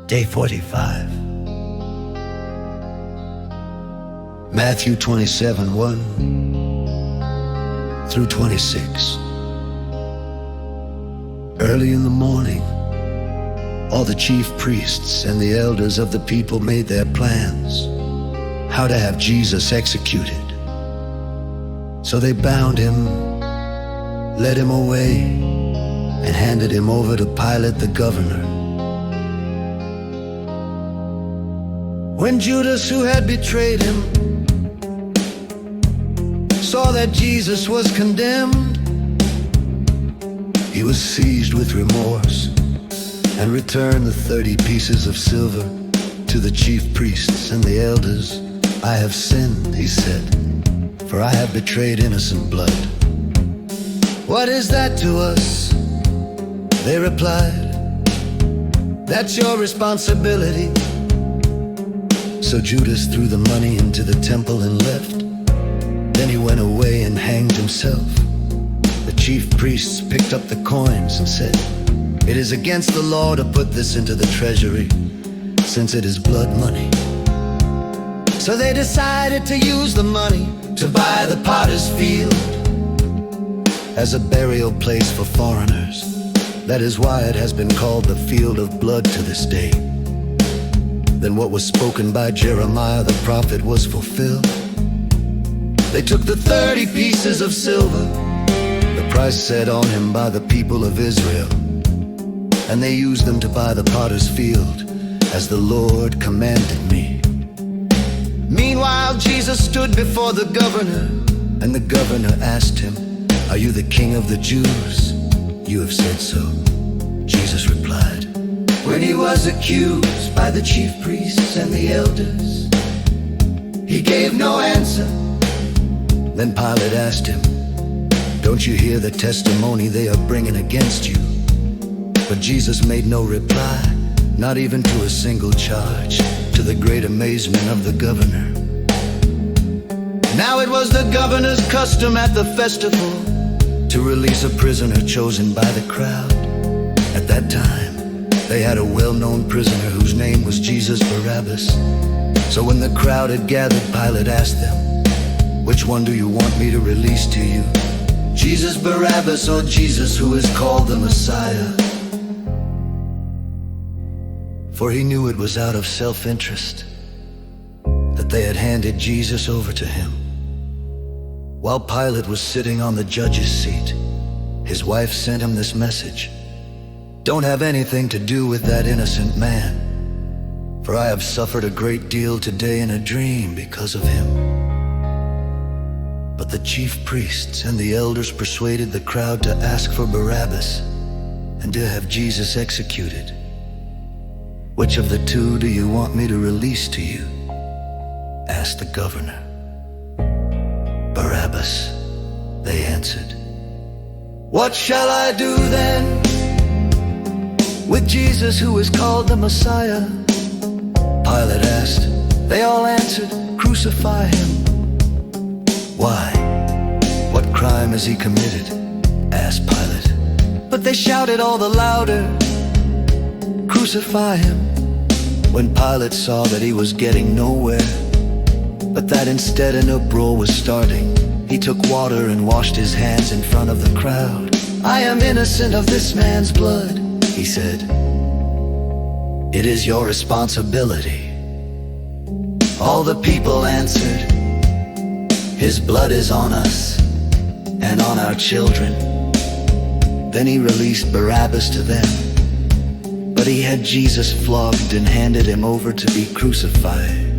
Day 45. Matthew 27, 1 through 26. Early in the morning, all the chief priests and the elders of the people made their plans how to have Jesus executed. So they bound him, led him away, and handed him over to Pilate the governor. When Judas, who had betrayed him, saw that Jesus was condemned, he was seized with remorse and returned the 30 pieces of silver to the chief priests and the elders. "I have sinned," he said, "for I have betrayed innocent blood." "What is that to us?" they replied. "That's your responsibility." So Judas threw the money into the temple and left. Then he went away and hanged himself. The chief priests picked up the coins and said, "It is against the law to put this into the treasury, since it is blood money." So they decided to use the money to buy the potter's field as a burial place for foreigners. That is why it has been called the field of blood to this day. Then what was spoken by Jeremiah the prophet was fulfilled. They took the 30 pieces of silver, the price set on him by the people of Israel, and they used them to buy the potter's field, as the Lord commanded me. Meanwhile, Jesus stood before the governor, and the governor asked him, "Are you the king of the Jews?" "You have said so," Jesus replied. When he was accused by the chief priests and the elders, he gave no answer. Then Pilate asked him, "Don't you hear the testimony they are bringing against you?" But Jesus made no reply, not even to a single charge, to the great amazement of the governor. Now it was the governor's custom at the festival to release a prisoner chosen by the crowd. At that time, they had a well-known prisoner whose name was Jesus Barabbas. So when the crowd had gathered, Pilate asked them, "Which one do you want me to release to you? Jesus Barabbas or Jesus who is called the Messiah?" For he knew it was out of self-interest that they had handed Jesus over to him. While Pilate was sitting on the judge's seat, his wife sent him this message: "Don't have anything to do with that innocent man, for I have suffered a great deal today in a dream because of him." But the chief priests and the elders persuaded the crowd to ask for Barabbas and to have Jesus executed. "Which of the two do you want me to release to you?" asked the governor. "Barabbas," they answered. "What shall I do then with Jesus who is called the Messiah?" Pilate asked. They all answered, "Crucify him." "Why? What crime has he committed?" asked Pilate. But they shouted all the louder, "Crucify him." When Pilate saw that he was getting nowhere, but that instead an uproar was starting, he took water and washed his hands in front of the crowd. "I am innocent of this man's blood," he said. "It is your responsibility." All the people answered, "His blood is on us and on our children." Then he released Barabbas to them, but he had Jesus flogged and handed him over to be crucified.